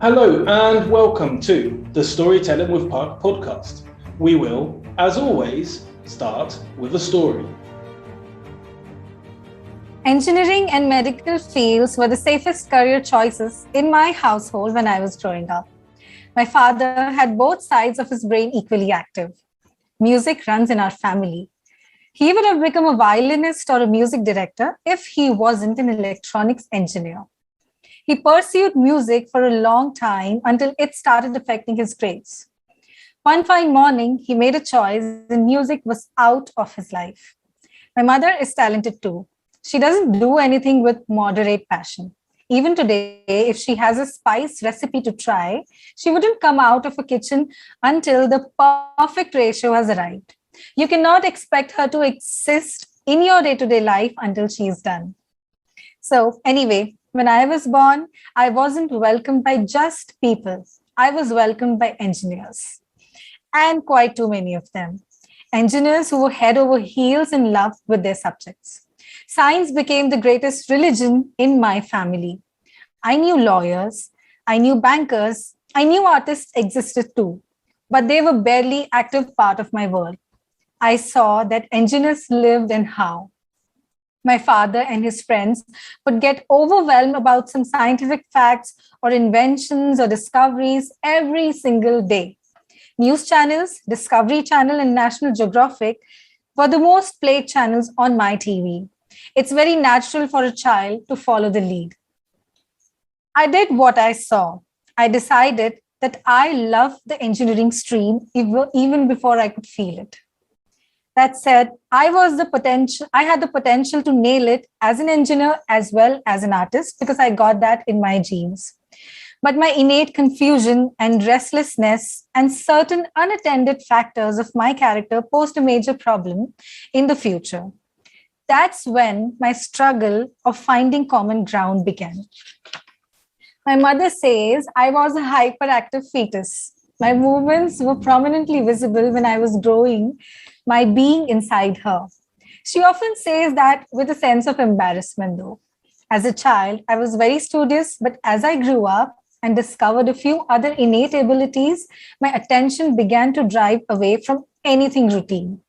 Hello and welcome to the Storytelling with Park podcast. We will, as always, start with a story. Engineering and medical fields were the safest career choices in my household when I was growing up. My father had both sides of his brain equally active. Music runs in our family. He would have become a violinist or a music director if he wasn't an electronics engineer. He pursued music for a long time until it started affecting his grades. One fine morning, he made a choice and music was out of his life. My mother is talented too. She doesn't do anything with moderate passion. Even today, if she has a spice recipe to try, she wouldn't come out of a kitchen until the perfect ratio has arrived. You cannot expect her to exist in your day-to-day life until she is done. So anyway, when I was born, I wasn't welcomed by just people. I was welcomed by engineers, and quite too many of them. Engineers who were head over heels in love with their subjects. Science became the greatest religion in my family. I knew lawyers, I knew bankers, I knew artists existed too, but they were barely active part of my world. I saw that engineers lived in how. My father and his friends would get overwhelmed about some scientific facts or inventions or discoveries every single day. News channels, Discovery Channel, and National Geographic were the most played channels on my TV. It's very natural for a child to follow the lead. I did what I saw. I decided that I loved the engineering stream even before I could feel it. That said, I had the potential to nail it as an engineer as well as an artist because I got that in my genes. But my innate confusion and restlessness and certain unattended factors of my character posed a major problem in the future. That's when my struggle of finding common ground began. My mother says I was a hyperactive fetus. My movements were prominently visible when I was growing my being inside her. She often says that with a sense of embarrassment, though. As a child, I was very studious, but as I grew up and discovered a few other innate abilities, my attention began to drive away from anything routine.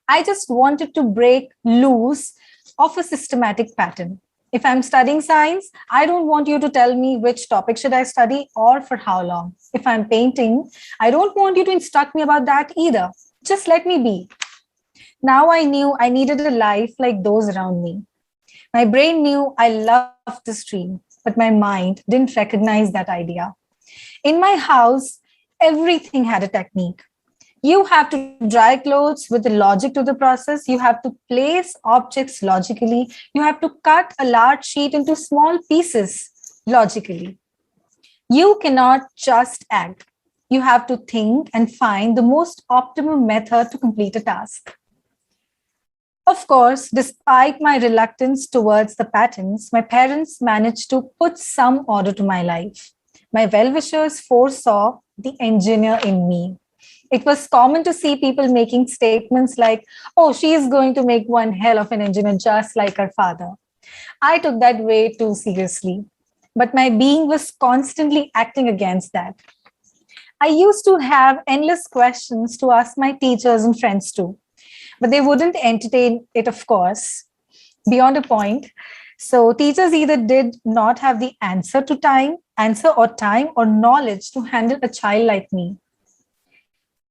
I just wanted to break loose of a systematic pattern. If I'm studying science, I don't want you to tell me which topic should I study or for how long. If I'm painting, I don't want you to instruct me about that either. Just let me be. Now I knew I needed a life like those around me. My brain knew I loved the stream, but my mind didn't recognize that idea. In my house, everything had a technique. You have to dry clothes with the logic to the process. You have to place objects logically. You have to cut a large sheet into small pieces logically. You cannot just act. You have to think and find the most optimum method to complete a task. Of course, despite my reluctance towards the patterns, my parents managed to put some order to my life. My well-wishers foresaw the engineer in me. It was common to see people making statements like, oh, she is going to make one hell of an engineer just like her father. I took that way too seriously, but my being was constantly acting against that. I used to have endless questions to ask my teachers and friends too, but they wouldn't entertain it, of course, beyond a point. So teachers either did not have the answer or knowledge to handle a child like me.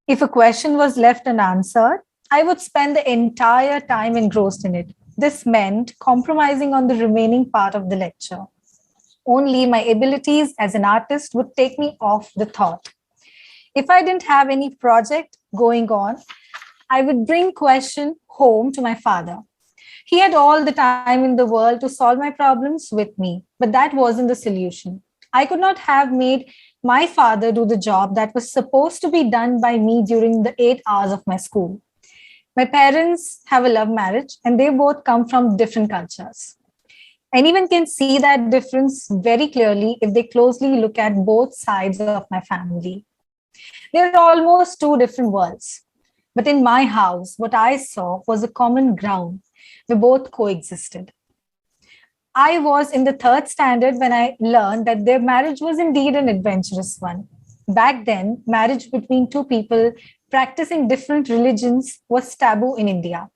If a question was left unanswered, I would spend the entire time engrossed in it. This meant compromising on the remaining part of the lecture. Only my abilities as an artist would take me off the thought. If I didn't have any project going on, I would bring question home to my father. He had all the time in the world to solve my problems with me, but that wasn't the solution. I could not have made my father do the job that was supposed to be done by me during the 8 hours of my school. My parents have a love marriage and they both come from different cultures. Anyone can see that difference very clearly if they closely look at both sides of my family. They're almost two different worlds. But in my house, what I saw was a common ground where both coexisted. I was in the third standard when I learned that their marriage was indeed an adventurous one. Back then, marriage between two people practicing different religions was taboo in India.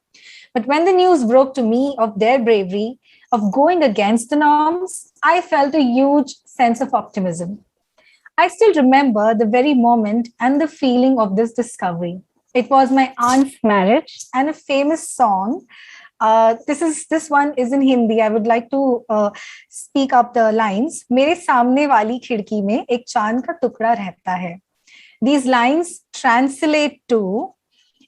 But when the news broke to me of their bravery, of going against the norms, I felt a huge sense of optimism. I still remember the very moment and the feeling of this discovery. It was my aunt's marriage and a famous song. This one is in Hindi. I would like to speak up the lines. मेरे सामने वाली खिड़की में एक चांद का टुकड़ा रहता है. These lines translate to,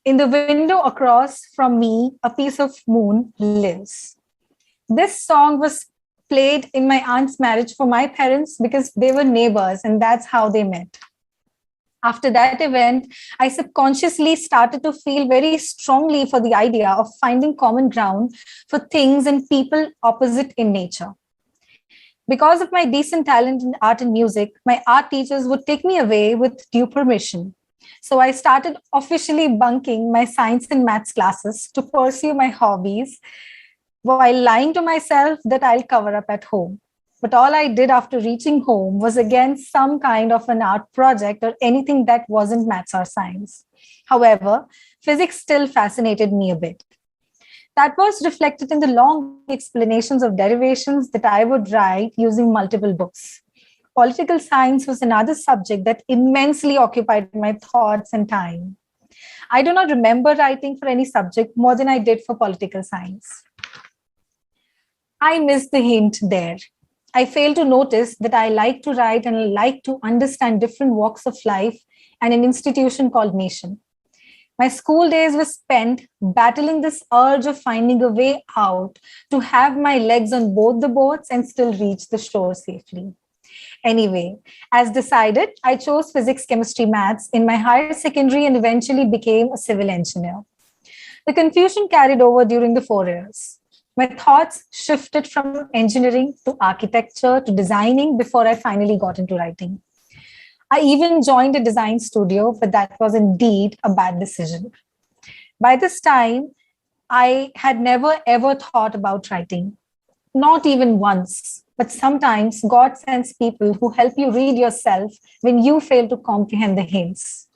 in the window across from me, a piece of moon lives. This song was played in my aunt's marriage for my parents because they were neighbors and that's how they met. After that event, I subconsciously started to feel very strongly for the idea of finding common ground for things and people opposite in nature. Because of my decent talent in art and music, my art teachers would take me away with due permission. So I started officially bunking my science and maths classes to pursue my hobbies while lying to myself that I'll cover up at home. But all I did after reaching home was again some kind of an art project or anything that wasn't maths or science. However, physics still fascinated me a bit. That was reflected in the long explanations of derivations that I would write using multiple books. Political science was another subject that immensely occupied my thoughts and time. I do not remember writing for any subject more than I did for political science. I missed the hint there. I failed to notice that I like to write and I like to understand different walks of life and an institution called nation. My school days were spent battling this urge of finding a way out to have my legs on both the boats and still reach the shore safely. Anyway, as decided, I chose physics, chemistry, maths in my higher secondary and eventually became a civil engineer. The confusion carried over during the 4 years. My thoughts shifted from engineering to architecture to designing before I finally got into writing. I even joined a design studio, but that was indeed a bad decision. By this time, I had never ever thought about writing, not even once. But sometimes God sends people who help you read yourself when you fail to comprehend the hints.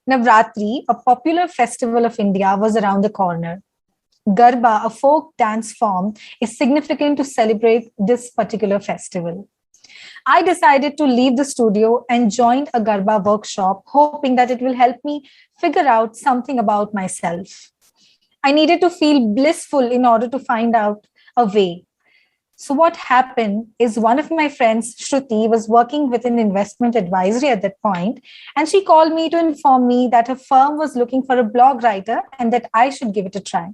Navratri, a popular festival of India, was around the corner. Garba, a folk dance form, is significant to celebrate this particular festival. I decided to leave the studio and joined a Garba workshop, hoping that it will help me figure out something about myself. I needed to feel blissful in order to find out a way. So what happened is one of my friends, Shruti, was working with an investment advisory at that point, and she called me to inform me that her firm was looking for a blog writer and that I should give it a try.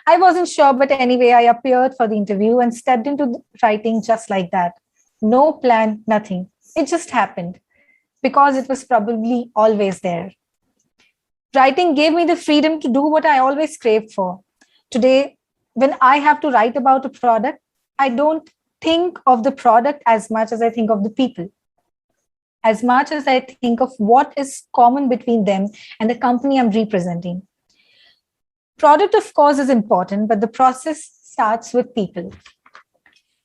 I wasn't sure, but anyway, I appeared for the interview and stepped into writing just like that. No plan, nothing. It just happened because it was probably always there. Writing gave me the freedom to do what I always craved for. Today, when I have to write about a product, I don't think of the product as much as I think of the people, as much as I think of what is common between them and the company I'm representing. Product, of course, is important, but the process starts with people.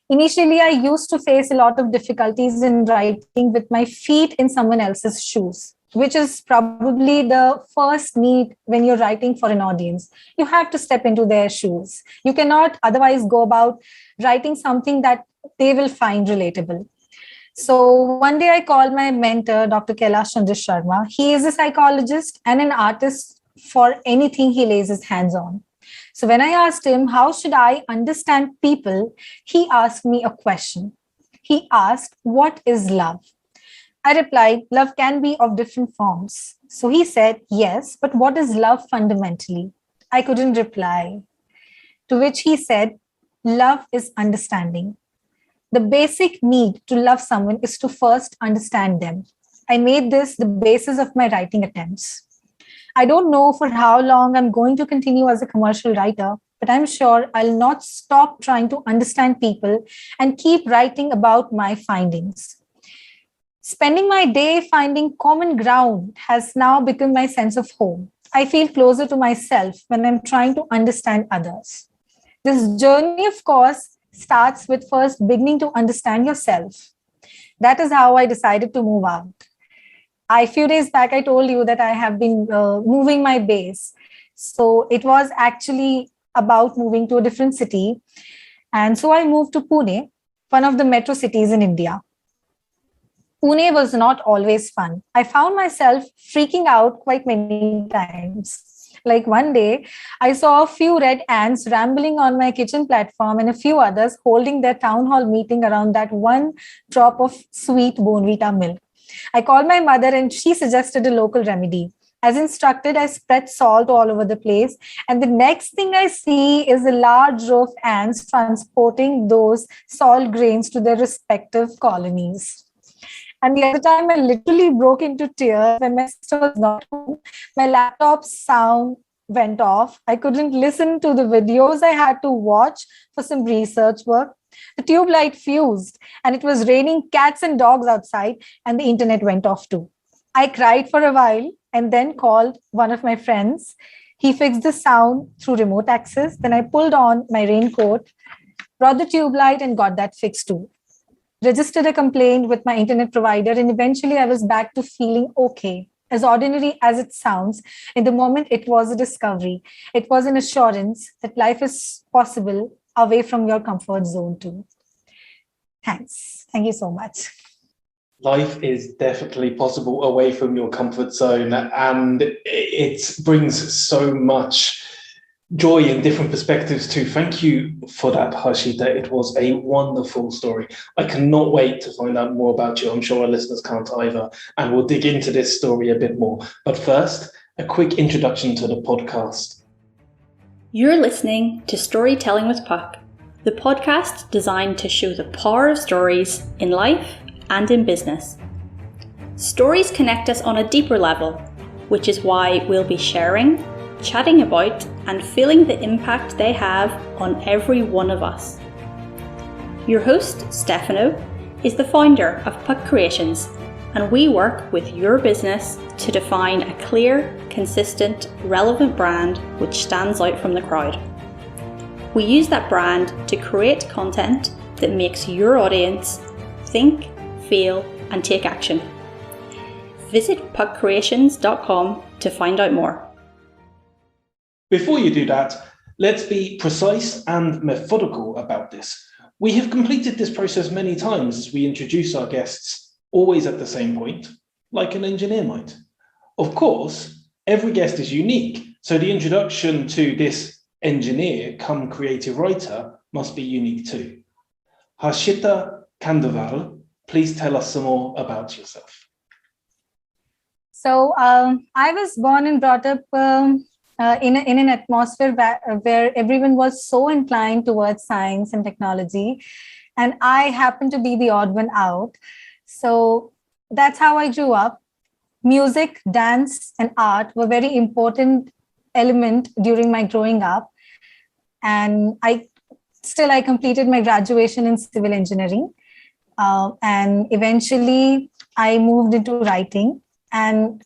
Initially, I used to face a lot of difficulties in writing with my feet in someone else's shoes, which is probably the first need when you're writing for an audience. You have to step into their shoes. You cannot otherwise go about writing something that they will find relatable. So one day I called my mentor, Dr. Kailash Chandra Sharma. He is a psychologist and an artist for anything he lays his hands on. So when I asked him, how should I understand people? He asked me a question. He asked, what is love? I replied, love can be of different forms. So he said, yes, but what is love fundamentally? I couldn't reply. To which he said, love is understanding. The basic need to love someone is to first understand them. I made this the basis of my writing attempts. I don't know for how long I'm going to continue as a commercial writer, but I'm sure I'll not stop trying to understand people and keep writing about my findings. Spending my day finding common ground has now become my sense of home. I feel closer to myself when I'm trying to understand others. This journey, of course, starts with first beginning to understand yourself. That is how I decided to move out. A few days back, I told you that I have been moving my base. So it was actually about moving to a different city. And so I moved to Pune, one of the metro cities in India. Pune was not always fun. I found myself freaking out quite many times. Like one day, I saw a few red ants rambling on my kitchen platform and a few others holding their town hall meeting around that one drop of sweet Bonvita milk. I called my mother and she suggested a local remedy. As instructed, I spread salt all over the place. And the next thing I see is a large row of ants transporting those salt grains to their respective colonies. And the other time, I literally broke into tears when my sister was not home. My laptop's sound went off. I couldn't listen to the videos I had to watch for some research work. The tube light fused, and it was raining cats and dogs outside, and the internet went off too. I cried for a while and then called one of my friends. He fixed the sound through remote access. Then I pulled on my raincoat, brought the tube light, and got that fixed too. Registered a complaint with my internet provider, and eventually I was back to feeling okay. As ordinary as it sounds, in the moment it was a discovery. It was an assurance that life is possible away from your comfort zone too. Thanks. Thank you so much. Life is definitely possible away from your comfort zone, and it brings so much joy and different perspectives too. Thank you for that, Harshita. It was a wonderful story. I cannot wait to find out more about you. I'm sure our listeners can't either, and we'll dig into this story a bit more. But first, a quick introduction to the podcast. You're listening to Storytelling with Puck, the podcast designed to show the power of stories in life and in business. Stories connect us on a deeper level, which is why we'll be sharing, chatting about, and feeling the impact they have on every one of us. Your host, Stefano, is the founder of Puck Creations, and we work with your business to define a clear, consistent, relevant brand which stands out from the crowd. We use that brand to create content that makes your audience think, feel, and take action. Visit puckcreations.com to find out more. Before you do that, let's be precise and methodical about this. We have completed this process many times as we introduce our guests, always at the same point, like an engineer might. Of course, every guest is unique, so the introduction to this engineer come creative writer must be unique too. Harshita Khandelwal, please tell us some more about yourself. So I was born and brought up in an atmosphere where everyone was so inclined towards science and technology, and I happened to be the odd one out. So that's how I grew up. Music, dance, and art were very important element during my growing up, and I completed my graduation in civil engineering, and eventually I moved into writing, and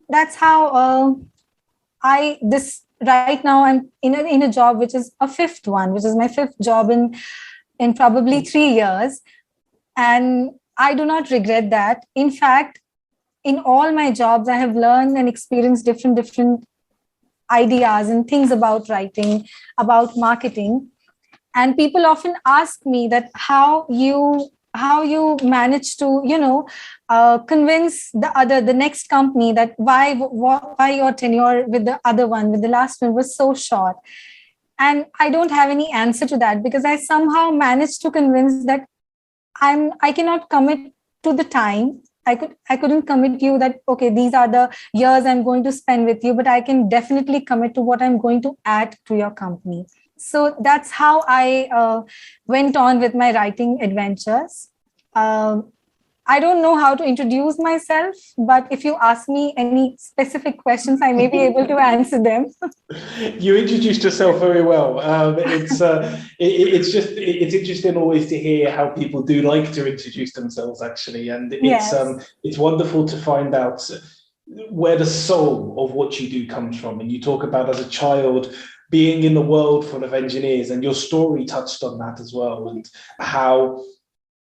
that's how. Right now I'm in a job which is a fifth one, which is my fifth job in probably 3 years, and I do not regret that. In fact, in all my jobs, I have learned and experienced different ideas and things about writing, about marketing, and people often ask me that how you manage to convince the next company that why your tenure with the last one was so short. And I don't have any answer to that, because I somehow managed to convince that I cannot commit to the time. I couldn't commit you that, okay, these are the years I'm going to spend with you, but I can definitely commit to what I'm going to add to your company. So that's how I went on with my writing adventures. I don't know how to introduce myself, but if you ask me any specific questions, I may be able to answer them. You introduced yourself very well. It's interesting always to hear how people do like to introduce themselves, actually, and it's wonderful to find out where the soul of what you do comes from. And you talk about as a child being in the world full of engineers, and your story touched on that as well, and how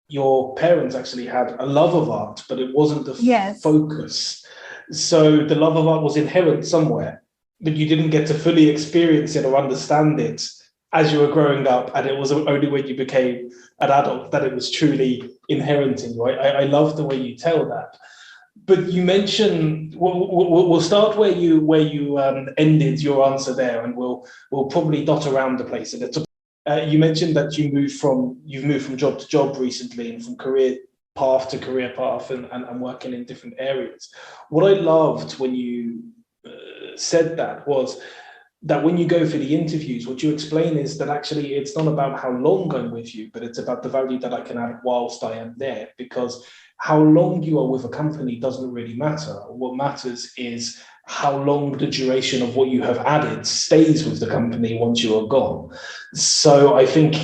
your parents actually had a love of art, but it wasn't the focus. So the love of art was inherent somewhere, but you didn't get to fully experience it or understand it as you were growing up. And it was only when you became an adult that it was truly inherent in you. I love the way you tell that. But you mentioned, we'll start where you ended your answer there, and we'll probably dot around the place a little. You mentioned that you've moved from job to job recently, and from career path to career path, and working in different areas. What I loved when you said that was that when you go for the interviews, what you explain is that actually it's not about how long I'm with you, but it's about the value that I can add whilst I am there. Because how long you are with a company doesn't really matter. What matters is how long the duration of what you have added stays with the company once you are gone. So I think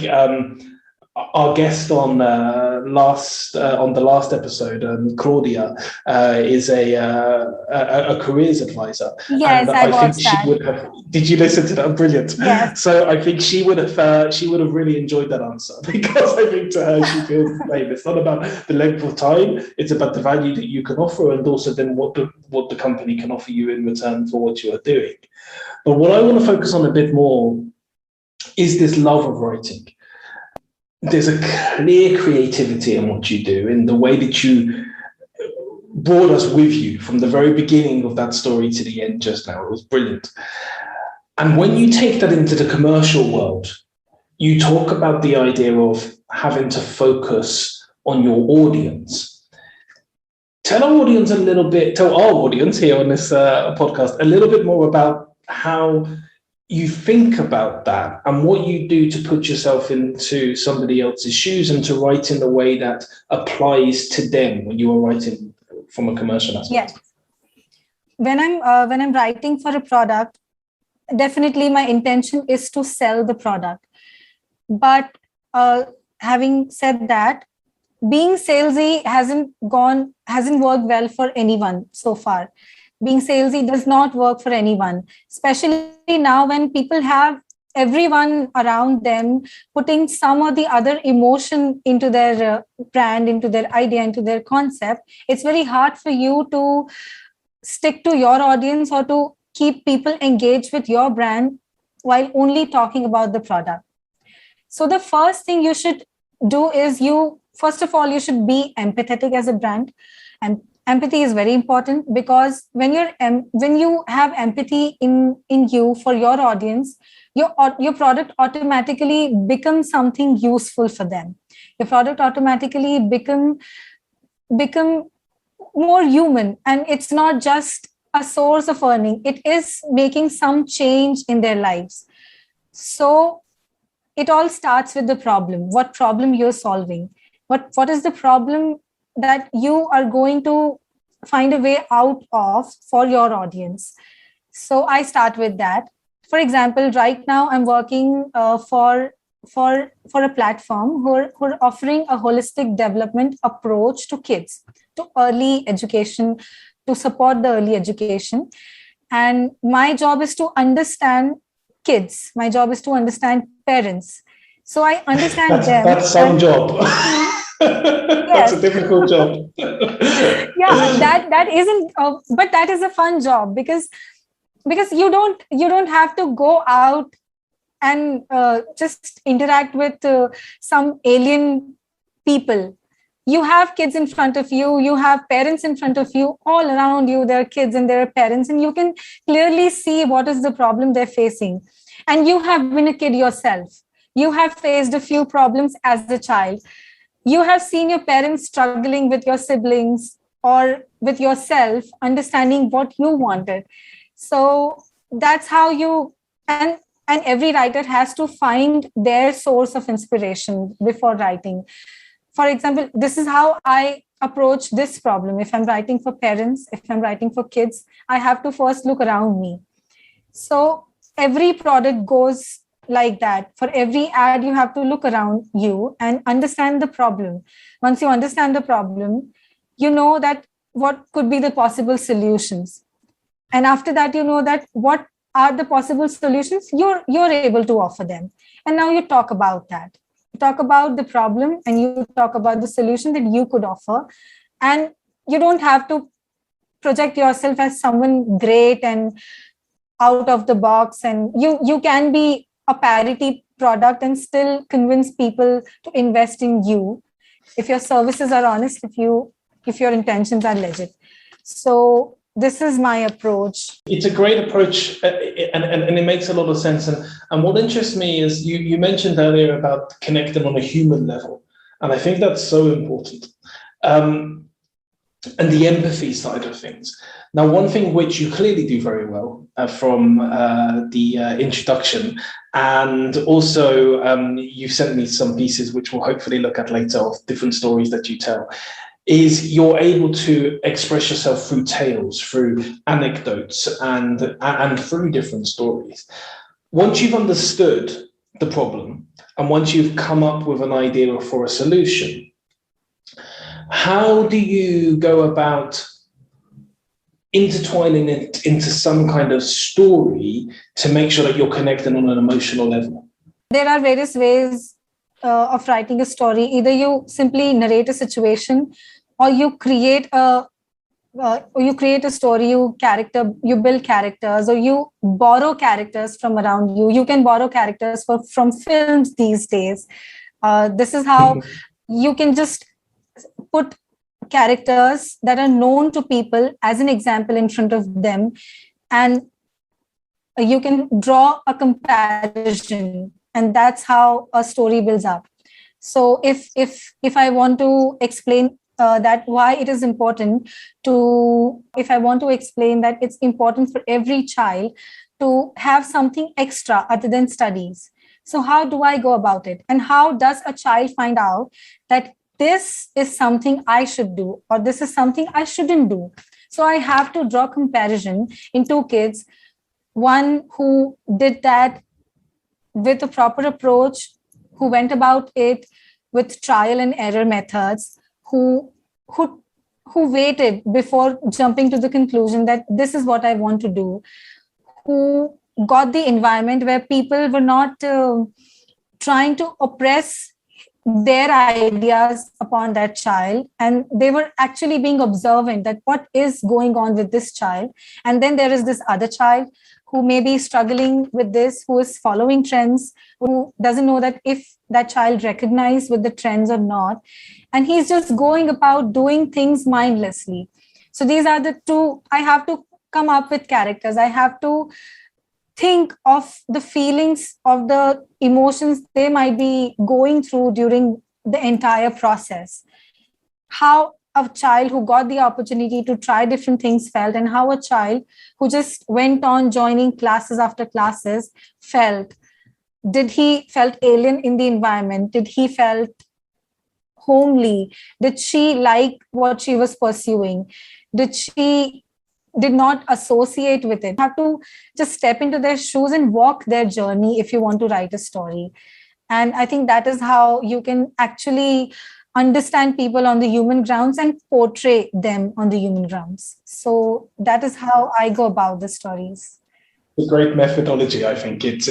our guest on the last episode, Claudia, is a careers advisor. Yes, and I think watched she that. would have. Did you listen to that? Brilliant. Yes. So I think she would have really enjoyed that answer, because I think to her she feels the same. It's not about the length of time; it's about the value that you can offer, and also then what the company can offer you in return for what you are doing. But what I want to focus on a bit more is this love of writing. There's a clear creativity in what you do, in the way that you brought us with you from the very beginning of that story to the end just now. It was brilliant. And when you take that into the commercial world, you talk about the idea of having to focus on your audience. Tell our audience here on this podcast a little bit more about how you think about that and what you do to put yourself into somebody else's shoes and to write in the way that applies to them when you are writing from a commercial aspect. Yes. When I'm writing for a product, definitely my intention is to sell the product. But having said that, being salesy hasn't worked well for anyone so far. Being salesy does not work for anyone, especially now when people have everyone around them putting some or the other emotion into their brand, into their idea, into their concept. It's very hard for you to stick to your audience or to keep people engaged with your brand while only talking about the product. So the first thing you should do is first of all, you should be empathetic as a brand. And empathy is very important, because when you have empathy in you for your audience, your product automatically becomes something useful for them. Your product automatically become more human, and it's not just a source of earning. It is making some change in their lives. So it all starts with the problem. What problem you're solving? What is the problem that you are going to find a way out of for your audience? So I start with that. For example, right now I'm working for a platform who are offering a holistic development approach to kids, to early education, to support the early education. And my job is to understand kids. My job is to understand parents. So I understand them. That's some job. That's a difficult job. Yeah, that isn't, but that is a fun job, because you don't have to go out and just interact with some alien people. You have kids in front of you, you have parents in front of you, all around you there are kids and there are parents, and you can clearly see what is the problem they're facing. And you have been a kid yourself. You have faced a few problems as a child. You have seen your parents struggling with your siblings or with yourself, understanding what you wanted. So that's how and every writer has to find their source of inspiration before writing. For example, this is how I approach this problem. If I'm writing for parents, if I'm writing for kids, I have to first look around me. So every product goes like that. For every ad, you have to look around you and understand the problem. Once you understand the problem, you know that what could be the possible solutions. And after that, you know that what are the possible solutions, you're able to offer them. And now you talk about that. You talk about the problem and you talk about the solution that you could offer. And you don't have to project yourself as someone great and out of the box. And you can be a parity product and still convince people to invest in you if your services are honest, if your intentions are legit. So this is my approach. It's a great approach, and it makes a lot of sense. And what interests me is you mentioned earlier about connecting on a human level, and I think that's so important. And the empathy side of things. Now, one thing which you clearly do very well from the introduction, and also you've sent me some pieces which we'll hopefully look at later of different stories that you tell, is you're able to express yourself through tales, through anecdotes, and through different stories. Once you've understood the problem, and once you've come up with an idea for a solution, how do you go about intertwining it into some kind of story to make sure that you're connected on an emotional level? There are various ways of writing a story. Either you simply narrate a situation, or you create a story, you build characters, or you borrow characters from around you. You can borrow characters from films these days. This is how you can just put characters that are known to people as an example in front of them, and you can draw a comparison, and that's how a story builds up. So if I want to explain that why it is important if I want to explain that it's important for every child to have something extra other than studies. So how do I go about it? And how does a child find out that this is something I should do, or this is something I shouldn't do? So I have to draw comparison in two kids, one who did that with a proper approach, who went about it with trial and error methods, who waited before jumping to the conclusion that this is what I want to do, who got the environment where people were not trying to oppress their ideas upon that child, and they were actually being observant that what is going on with this child. And then there is this other child who may be struggling with this, who is following trends, who doesn't know that if that child recognized with the trends or not, and he's just going about doing things mindlessly. So these are the two. I have to come up with characters. I have to think of the feelings, of the emotions they might be going through during the entire process. How a child who got the opportunity to try different things felt, and how a child who just went on joining classes after classes felt. Did he felt alien in the environment? Did he felt homely? Did she like what she was pursuing? Did not associate with it? You have to just step into their shoes and walk their journey if you want to write a story. And I think that is how you can actually understand people on the human grounds and portray them on the human grounds. So that is how I go about the stories. A great methodology. I think it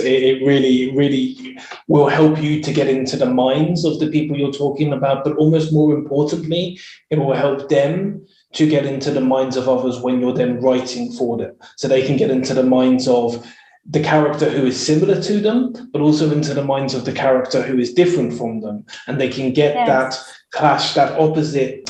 really, really will help you to get into the minds of the people you're talking about, but almost more importantly, it will help them to get into the minds of others when you're then writing for them. So they can get into the minds of the character who is similar to them, but also into the minds of the character who is different from them. And they can get that clash, that opposite.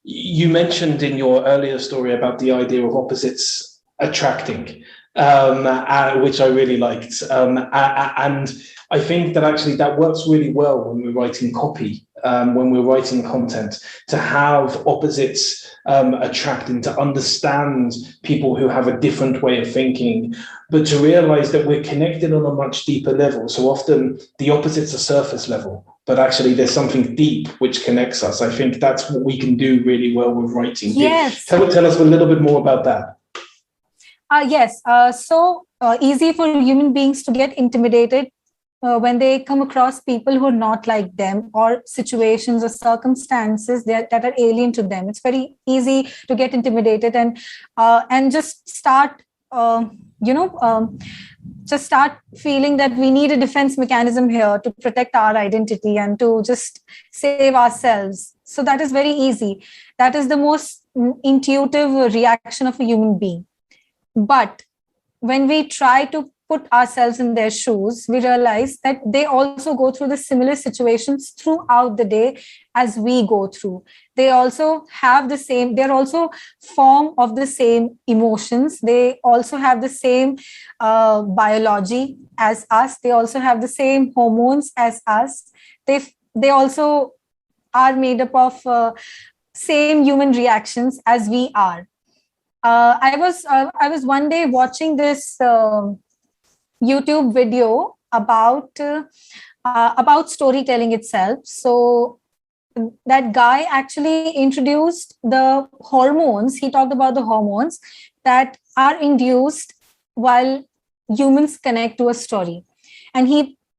You mentioned in your earlier story about the idea of opposites attracting, which I really liked. And I think that actually that works really well when we're writing copy, when we're writing content, to have opposites attract and to understand people who have a different way of thinking, but to realize that we're connected on a much deeper level. So often the opposites are surface level, but actually there's something deep which connects us. I think that's what we can do really well with writing. Yes. Tell us a little bit more about that. Yes. So easy for human beings to get intimidated when they come across people who are not like them, or situations or circumstances that are alien to them. It's very easy to get intimidated and just start just start feeling that we need a defense mechanism here to protect our identity and to just save ourselves. So that is very easy. That is the most intuitive reaction of a human being. But when we try to put ourselves in their shoes, we realize that they also go through the similar situations throughout the day as we go through. They also have the same, they're also form of the same emotions. They also have the same biology as us. They also have the same hormones as us. They also are made up of same human reactions as we are. I was one day watching this YouTube video about storytelling itself. So that guy actually introduced the hormones. He talked about the hormones that are induced while humans connect to a story. And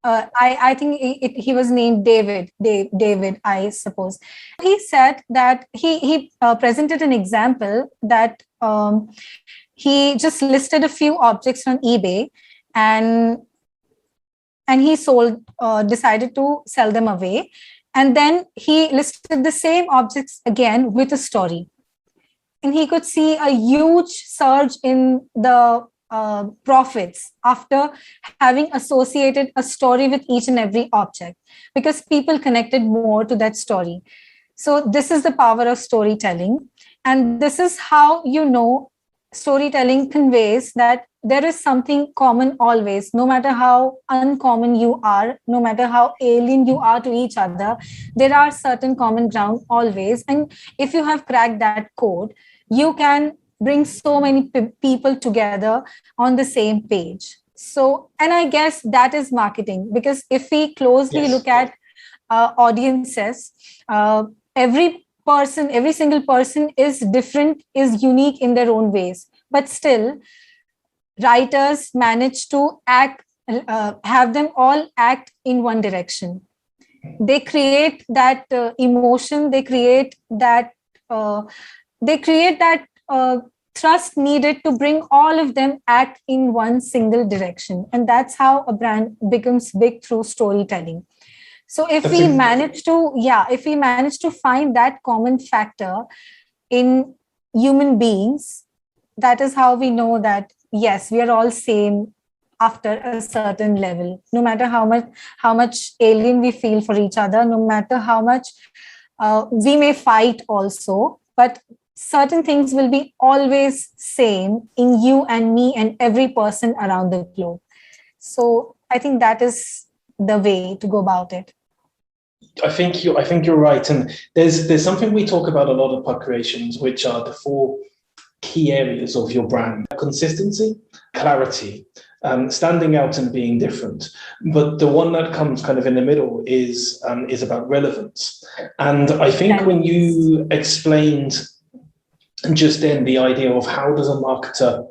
I think he was named David, I suppose. He said that he presented an example that he just listed a few objects on eBay, and he decided to sell them away. And then he listed the same objects again with a story. And he could see a huge surge in the profits after having associated a story with each and every object, because people connected more to that story. So this is the power of storytelling. And this is how, storytelling conveys that there is something common always, no matter how uncommon you are, no matter how alien you are to each other, there are certain common ground always. And if you have cracked that code, you can bring so many people together on the same page. So, and I guess that is marketing, because if we closely look at audiences, every single person is different, is unique in their own ways. But still, writers manage to have them all act in one direction. They create that emotion. They create that. Trust needed to bring all of them act in one single direction, and that's how a brand becomes big through storytelling. So if we manage to find that common factor in human beings, that is how we know that yes, we are all same after a certain level. No matter how much alien we feel for each other, no matter how much we may fight also, but certain things will be always same in you and me and every person around the globe. So I think that is the way to go about it. I think you're right, and there's something we talk about a lot of Pod Creations, which are the 4 key areas of your brand: consistency, clarity, standing out and being different. But the one that comes kind of in the middle is about relevance. And I think when you explained just then the idea of how does a marketer,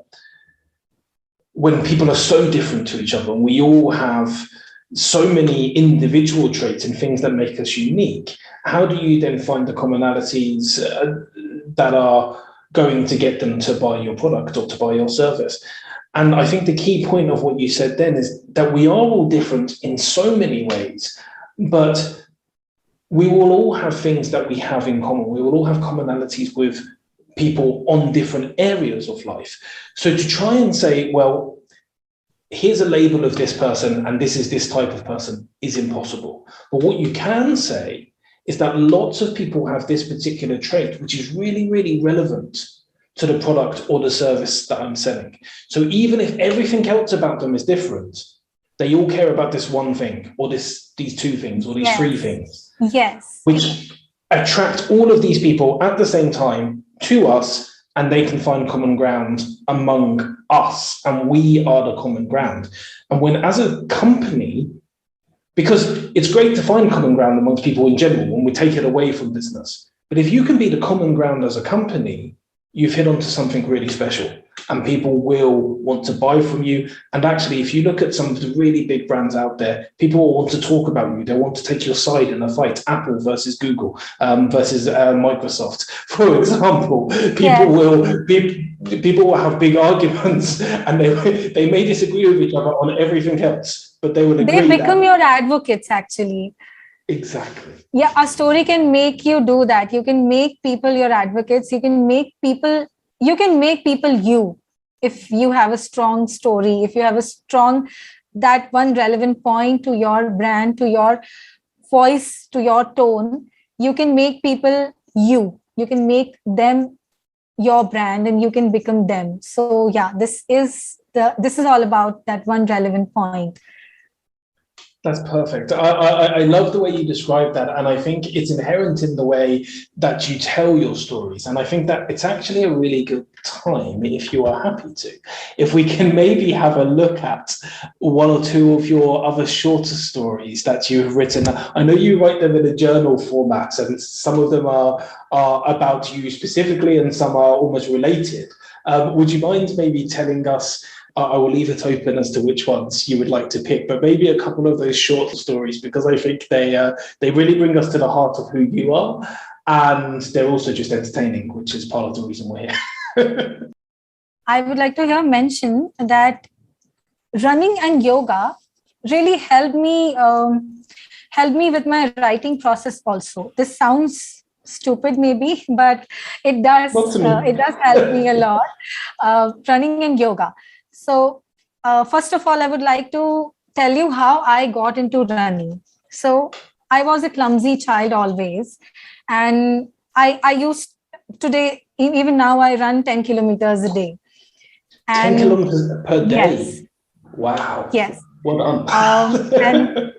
when people are so different to each other, and we all have so many individual traits and things that make us unique, how do you then find the commonalities that are going to get them to buy your product or to buy your service? And I think the key point of what you said then is that we are all different in so many ways, but we will all have things that we have in common. We will all have commonalities with people on different areas of life. So to try and say, well, here's a label of this person and this is this type of person is impossible. But what you can say is that lots of people have this particular trait, which is really, really relevant to the product or the service that I'm selling. So even if everything else about them is different, they all care about this one thing, or these 2 things, or these 3 things. Yes. Which attract all of these people at the same time to us, and they can find common ground among us, and we are the common ground. And when, as a company, because it's great to find common ground amongst people in general when we take it away from business, but if you can be the common ground as a company, you've hit onto something really special. and people will want to buy from you. And actually, if you look at some of the really big brands out there, people will want to talk about you. They want to take your side in a fight. Apple versus Google versus Microsoft, for example. People will have big arguments, and they may disagree with each other on everything else, but they will agree. They become your advocates, actually. Exactly. Yeah, a story can make you do that. You can make people your advocates. You can make people you. If you have a strong story, if you have that one relevant point to your brand, to your voice, to your tone, you can make people you. You can make them your brand, and you can become them. So yeah, this is all about that one relevant point. That's perfect. I love the way you describe that. And I think it's inherent in the way that you tell your stories. And I think that it's actually a really good time, if you are happy to, if we can maybe have a look at one or two of your other shorter stories that you've written. I know you write them in a journal format, and some of them are about you specifically, and some are almost related. Would you mind maybe telling us, I will leave it open as to which ones you would like to pick, but maybe a couple of those short stories, because I think they really bring us to the heart of who you are, and they're also just entertaining, which is part of the reason we're here. I would like to here mention that running and yoga really helped me with my writing process also. This sounds stupid maybe, but it does help me a lot. Running and yoga. So first of all, I would like to tell you how I got into running. So I was a clumsy child always, and I used today, even now, I run 10 kilometers a day. And 10 kilometers per day? Yes. Wow. Yes. Well done. And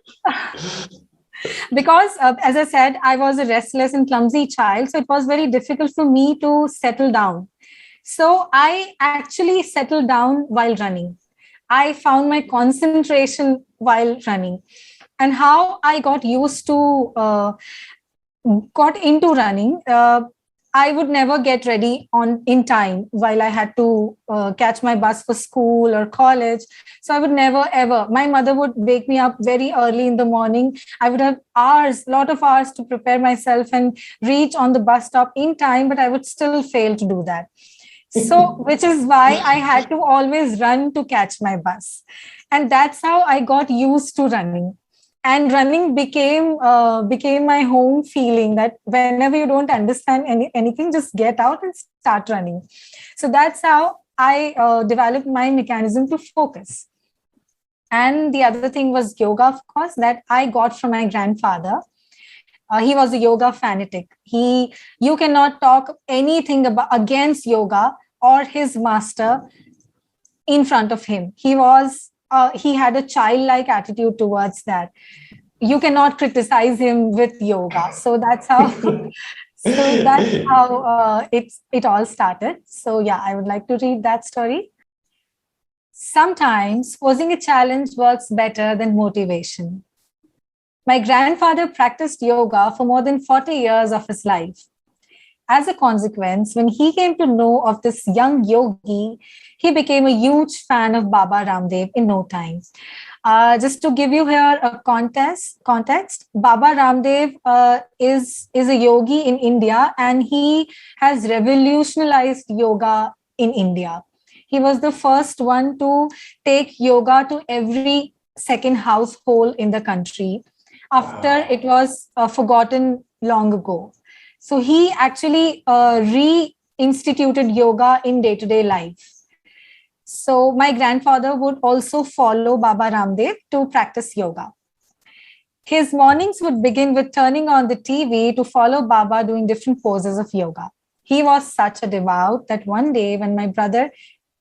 because, as I said, I was a restless and clumsy child, so it was very difficult for me to settle down. So I actually settled down while running. I found my concentration while running. And how I got into running, I would never get ready in time while I had to catch my bus for school or college. So I would never, ever. My mother would wake me up very early in the morning. I would have lot of hours to prepare myself and reach on the bus stop in time, but I would still fail to do that. So, which is why I had to always run to catch my bus. And that's how I got used to running. And running became my home feeling, that whenever you don't understand anything, just get out and start running. So that's how I developed my mechanism to focus. And the other thing was yoga, of course, that I got from my grandfather. He was a yoga fanatic. You cannot talk anything against yoga or his master in front of him. He had a childlike attitude towards that. You cannot criticize him with yoga. So that's how it all started. So yeah, I would like to read that story. Sometimes posing a challenge works better than motivation. My grandfather practiced yoga for more than 40 years of his life. As a consequence, when he came to know of this young yogi, he became a huge fan of Baba Ramdev in no time. Just to give you here a context, Baba Ramdev is a yogi in India, and he has revolutionized yoga in India. He was the first one to take yoga to every second household in the country after it was forgotten long ago. So he actually reinstituted yoga in day-to-day life. So my grandfather would also follow Baba Ramdev to practice yoga. His mornings would begin with turning on the TV to follow Baba doing different poses of yoga. He was such a devout that one day when my brother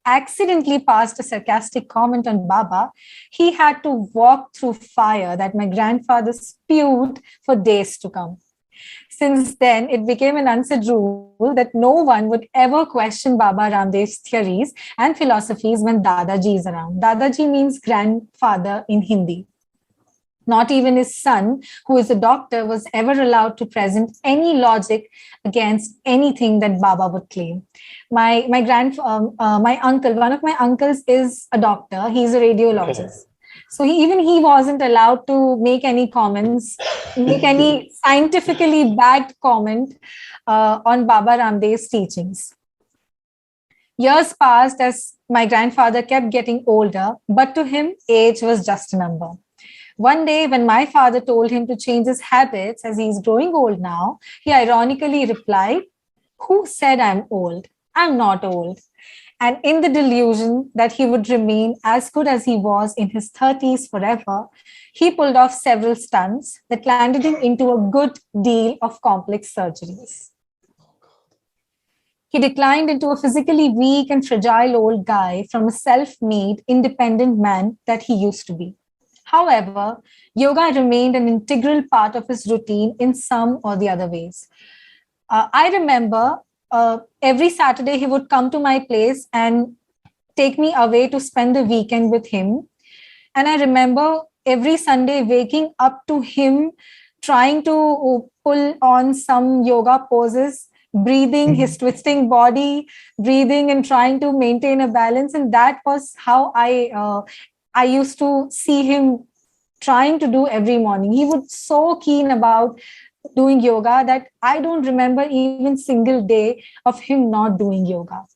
accidentally passed a sarcastic comment on Baba, he had to walk through fire that my grandfather spewed for days to come. Since then, it became an unsaid rule that no one would ever question Baba Ramdev's theories and philosophies when Dadaji is around. Dadaji means grandfather in Hindi. Not even his son, who is a doctor, was ever allowed to present any logic against anything that Baba would claim. My uncle, one of my uncles is a doctor. He's a radiologist. So even he wasn't allowed to make any comments, make any scientifically backed comment on Baba Ramdev's teachings. Years passed as my grandfather kept getting older, but to him, age was just a number. One day, when my father told him to change his habits as he's growing old now, he ironically replied, "Who said I'm old? I'm not old." And in the delusion that he would remain as good as he was in his 30s forever, he pulled off several stunts that landed him into a good deal of complex surgeries. He declined into a physically weak and fragile old guy from a self-made, independent man that he used to be. However, yoga remained an integral part of his routine in some or the other ways. I remember every Saturday he would come to my place and take me away to spend the weekend with him. And I remember every Sunday waking up to him trying to pull on some yoga poses, breathing, his twisting body, breathing and trying to maintain a balance. And that was how I used to see him trying to do every morning. He was so keen about doing yoga that I don't remember even single day of him not doing yoga.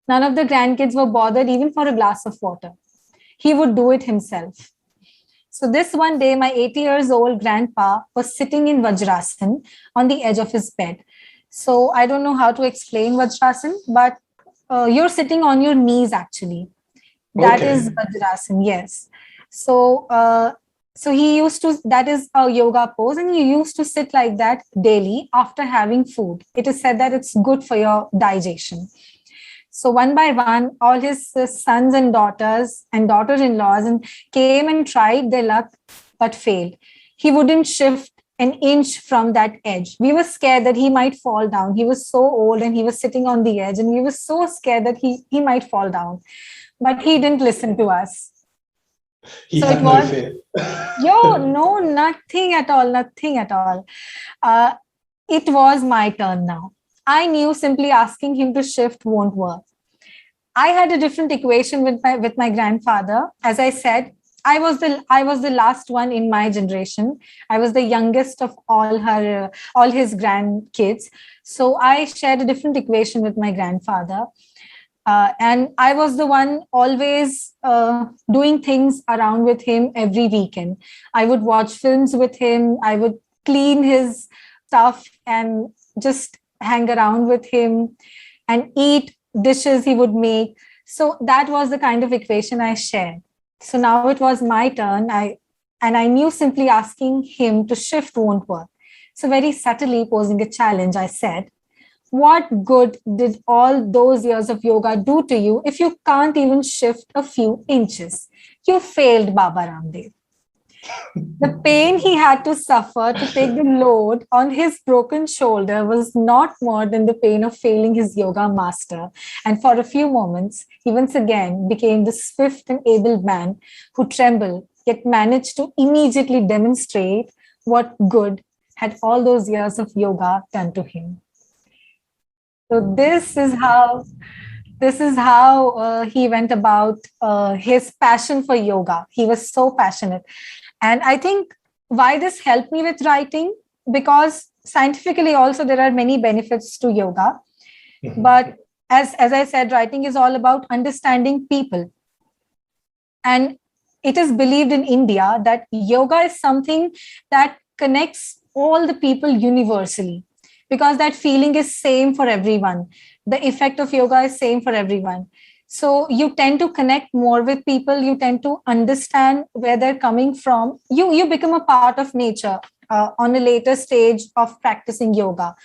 None of the grandkids were bothered even for a glass of water. He would do it himself. So this one day, my 80 years old grandpa was sitting in Vajrasan on the edge of his bed. So I don't know how to explain Vajrasan, but you're sitting on your knees actually. That is Vajrasan, yes. So he used to, that is a yoga pose, and he used to sit like that daily after having food. It is said that it's good for your digestion. So one by one, all his sons and daughters and daughters-in-laws came and tried their luck, but failed. He wouldn't shift an inch from that edge. We were scared that he might fall down. He was so old and he was sitting on the edge, and we were so scared that he might fall down. But he didn't listen to us. He had no fear. No, nothing at all, nothing at all. It was my turn now. I knew simply asking him to shift won't work. I had a different equation with my grandfather. As I said, I was the last one in my generation. I was the youngest of all his grandkids. So I shared a different equation with my grandfather. And I was the one always doing things around with him every weekend. I would watch films with him. I would clean his stuff and just hang around with him and eat dishes he would make. So that was the kind of equation I shared. So now it was my turn. I knew simply asking him to shift won't work. So very subtly posing a challenge, I said, "What good did all those years of yoga do to you if you can't even shift a few inches? You failed, Baba Ramdev." The pain he had to suffer to take the load on his broken shoulder was not more than the pain of failing his yoga master. And for a few moments, he once again became the swift and able man who trembled, yet managed to immediately demonstrate what good had all those years of yoga done to him. So this is how he went about his passion for yoga. He was so passionate. And I think why this helped me with writing, because scientifically also there are many benefits to yoga. Mm-hmm. But as I said, writing is all about understanding people. And it is believed in India that yoga is something that connects all the people universally, because that feeling is same for everyone. The effect of yoga is same for everyone. So you tend to connect more with people. You tend to understand where they're coming from. You become a part of nature on a later stage of practicing yoga.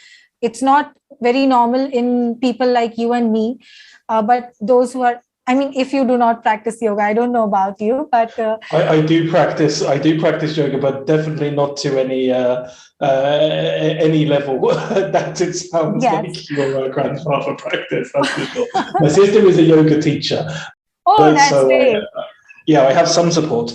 It's not very normal in people like you and me, but those who are, I mean, if you do not practice yoga, I don't know about you, but I do practice yoga, but definitely not to any level that it sounds like your grandfather practiced. That's for sure. My sister is a yoga teacher. Oh, that's great. I have some support.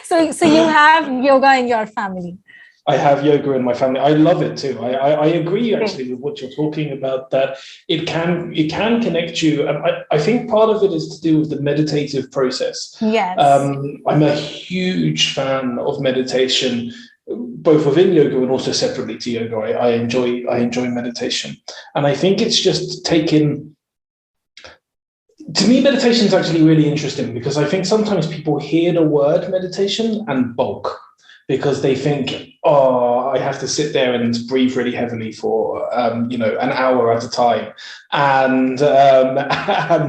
So you have yoga in your family. I have yoga in my family. I love it too. I agree actually with what you're talking about, that it can connect you. I think part of it is to do with the meditative process. Yes. I'm a huge fan of meditation, both within yoga and also separately to yoga. I enjoy meditation. And I think it's just to me, meditation is actually really interesting, because I think sometimes people hear the word meditation and bulk, because they think, oh, I have to sit there and breathe really heavily for an hour at a time, and I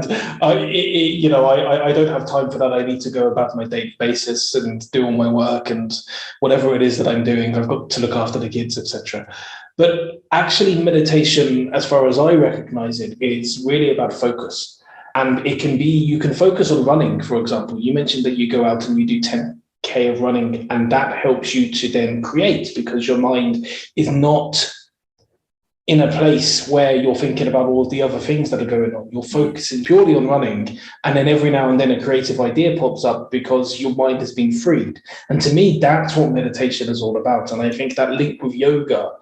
don't have time for that. I need to go about my daily basis and do all my work and whatever it is that I'm doing. I've got to look after the kids, etc. But actually, meditation, as far as I recognize it, is really about focus. And you can focus on running, for example. You mentioned that you go out and you do 10K of running, and that helps you to then create, because your mind is not in a place where you're thinking about all the other things that are going on. You're focusing purely on running, and then every now and then a creative idea pops up because your mind has been freed. And to me, that's what meditation is all about. And I think that link with yoga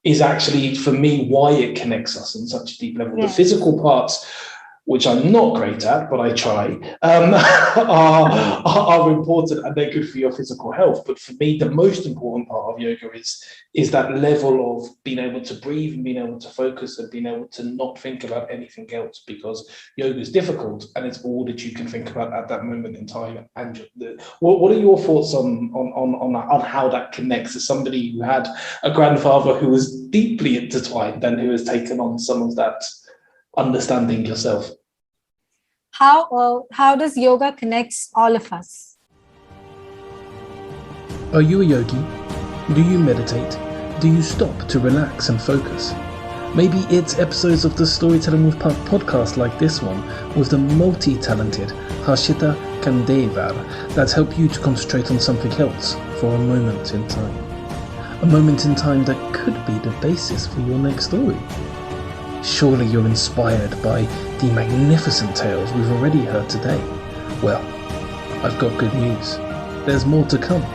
is actually, for me, why it connects us on such a deep level. Yeah. The physical parts, which I'm not great at, but I try, are important, and they're good for your physical health. But for me, the most important part of yoga is that level of being able to breathe and being able to focus and being able to not think about anything else, because yoga is difficult and it's all that you can think about at that moment in time. And what are your thoughts on how that connects, as somebody who had a grandfather who was deeply intertwined and who has taken on some of that understanding yourself? How does yoga connect all of us? Are you a yogi? Do you meditate? Do you stop to relax and focus? Maybe it's episodes of the Storytelling with Puck podcast like this one, with the multi-talented Harshita Khandelwal, that help you to concentrate on something else for a moment in time. A moment in time that could be the basis for your next story. Surely you're inspired by the magnificent tales we've already heard today. Well, I've got good news. There's more to come.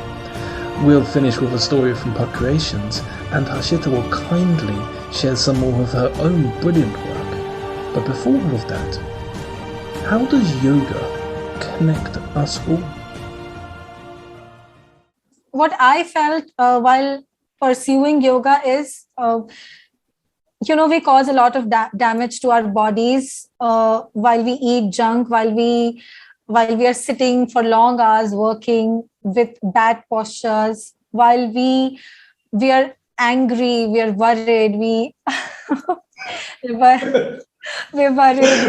We'll finish with a story from Puck Creations, and Harshita will kindly share some more of her own brilliant work. But before all of that, how does yoga connect us all? What I felt while pursuing yoga is, we cause a lot of damage to our bodies while we eat junk, while we are sitting for long hours working with bad postures, while we are angry, we are worried, we're worried.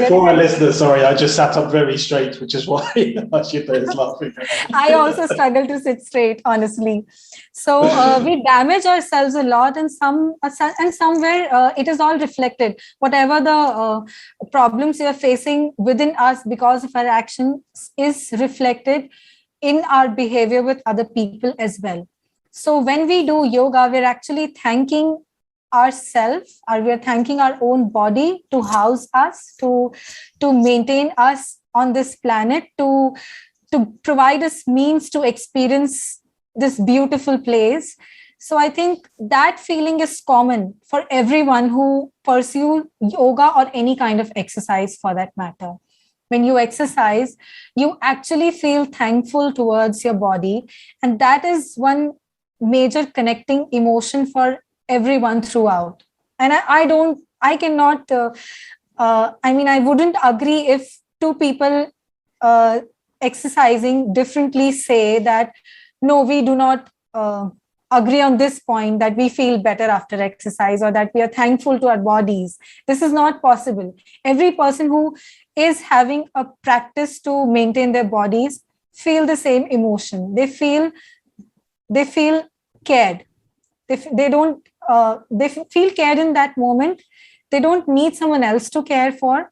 For our listeners, sorry, I just sat up very straight, which is why Harshita is laughing. I also struggle to sit straight, honestly. So we damage ourselves a lot, and somewhere it is all reflected. Whatever the problems we are facing within us because of our actions is reflected in our behavior with other people as well. So when we do yoga, we're actually thanking ourselves, we are thanking our own body to house us, to maintain us on this planet, to provide us means to experience this beautiful place. So I think that feeling is common for everyone who pursue yoga or any kind of exercise for that matter. When you exercise, you actually feel thankful towards your body, and that is one major connecting emotion for everyone throughout. And I wouldn't agree if two people exercising differently say that, no, we do not agree on this point, that we feel better after exercise or that we are thankful to our bodies. This is not possible. Every person who is having a practice to maintain their bodies feel the same emotion. They feel cared. They feel cared in that moment. They don't need someone else to care for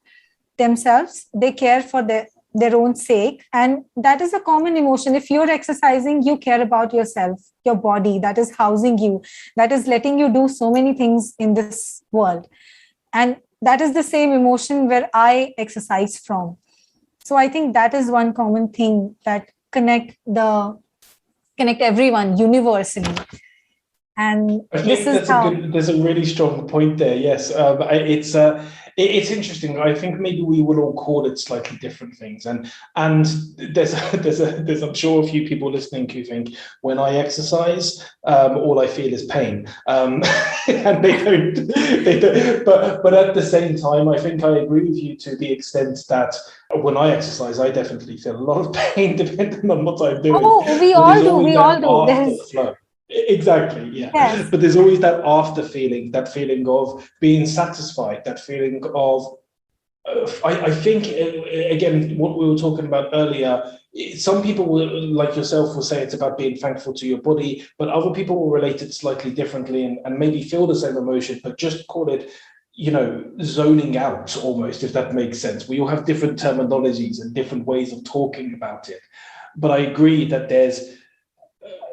themselves. They care for their own sake. And that is a common emotion. If you're exercising, you care about yourself, your body that is housing you, that is letting you do so many things in this world. And that is the same emotion where I exercise from. So I think that is one common thing that connect everyone universally. And I this think is how. there's a really strong point there. Yes, it's interesting. I think maybe we will all call it slightly different things, and there's I'm sure a few people listening who think when I exercise, all I feel is pain, and they don't. But at the same time, I think I agree with you to the extent that when I exercise, I definitely feel a lot of pain depending on what I'm doing. Oh, we But all there's do. always We that all do. afterflow. Exactly, yeah. Yes. But there's always that after feeling, that feeling of being satisfied, that feeling of, I think, again, what we were talking about earlier, some people will, like yourself, will say it's about being thankful to your body, but other people will relate it slightly differently and maybe feel the same emotion, but just call it, zoning out almost, if that makes sense. We all have different terminologies and different ways of talking about it. But I agree that there's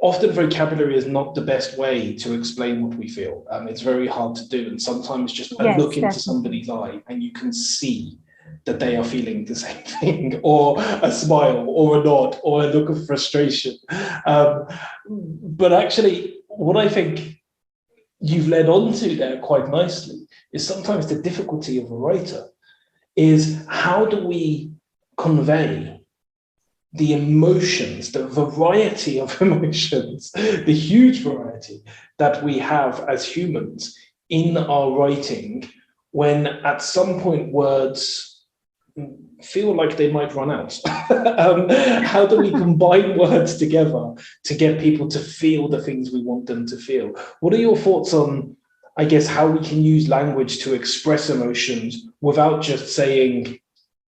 often vocabulary is not the best way to explain what we feel. It's very hard to do. And sometimes just a Yes, look into definitely. somebody's eye and you can see that they are feeling the same thing, or a smile, or a nod, or a look of frustration. But actually, what I think you've led on to there quite nicely is sometimes the difficulty of a writer is how do we convey the emotions, the variety of emotions, the huge variety that we have as humans in our writing, when at some point words feel like they might run out. How do we combine words together to get people to feel the things we want them to feel? What are your thoughts on, I guess, how we can use language to express emotions without just saying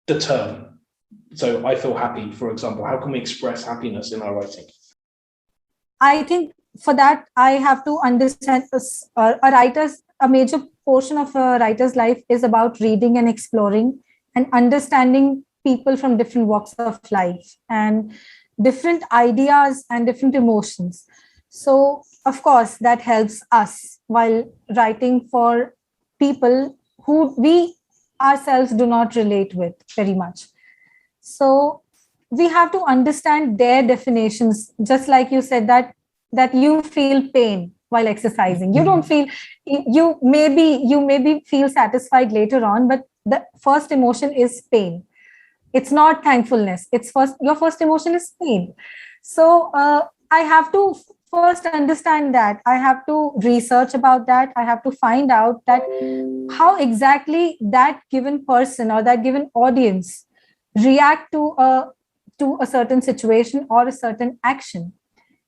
the term? So I feel happy, for example. How can we express happiness in our writing? I think for that, I have to understand a major portion of a writer's life is about reading and exploring and understanding people from different walks of life and different ideas and different emotions. So, of course, that helps us while writing for people who we ourselves do not relate with very much. So we have to understand their definitions, just like you said that you feel pain while exercising. You don't feel, you maybe feel satisfied later on, but the first emotion is pain. It's not thankfulness. Your first emotion is pain. So I have to first understand that. I have to research about that. I have to find out that how exactly that given person or that given audience react to a certain situation or a certain action.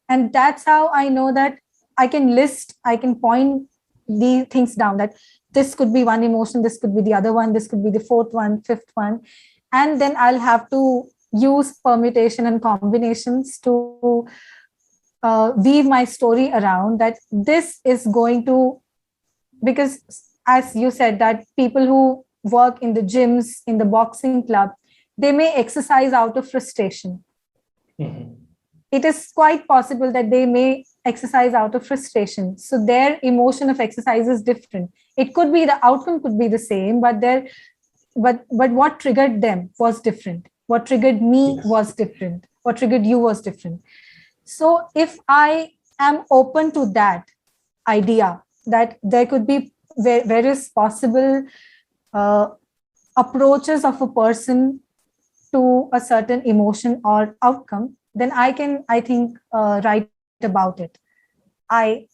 And that's how I know that I can point the things down, that this could be one emotion, this could be the other one, this could be the fourth one, fifth one. And then I'll have to use permutation and combinations to weave my story around that. This is going to, because as you said, that people who work in the gyms, in the boxing club, they may exercise out of frustration. Mm-hmm. It is quite possible that they may exercise out of frustration. So their emotion of exercise is different. It could be, the outcome could be the same, but what triggered them was different. What triggered me was different. What triggered you was different. So if I am open to that idea, that there could be various possible approaches of a person to a certain emotion or outcome, then I think, write about it. I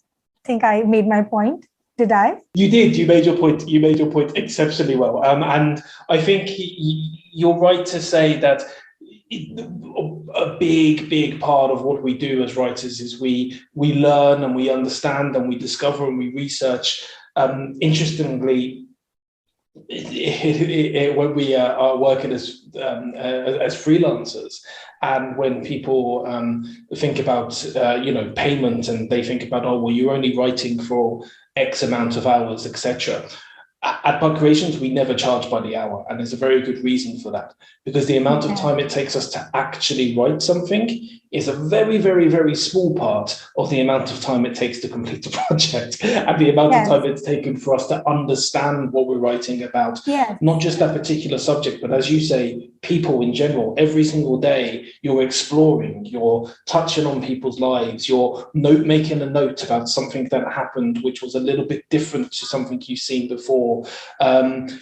think I made my point. Did I? You did. You made your point. You made your point exceptionally well. And I think you're right to say that a big part of what we do as writers is we learn and we understand and we discover and we research. Interestingly, when we are working as freelancers, and when people think about payment, and they think about, oh well, you're only writing for X amount of hours, etc. At Bug Creations, we never charge by the hour, and there's a very good reason for that, because the amount of time it takes us to actually write something is a very, very, very small part of the amount of time it takes to complete a project and the amount of time it's taken for us to understand what we're writing about, not just that particular subject, but as you say, people in general. Every single day you're exploring, you're touching on people's lives, you're making a note about something that happened which was a little bit different to something you've seen before.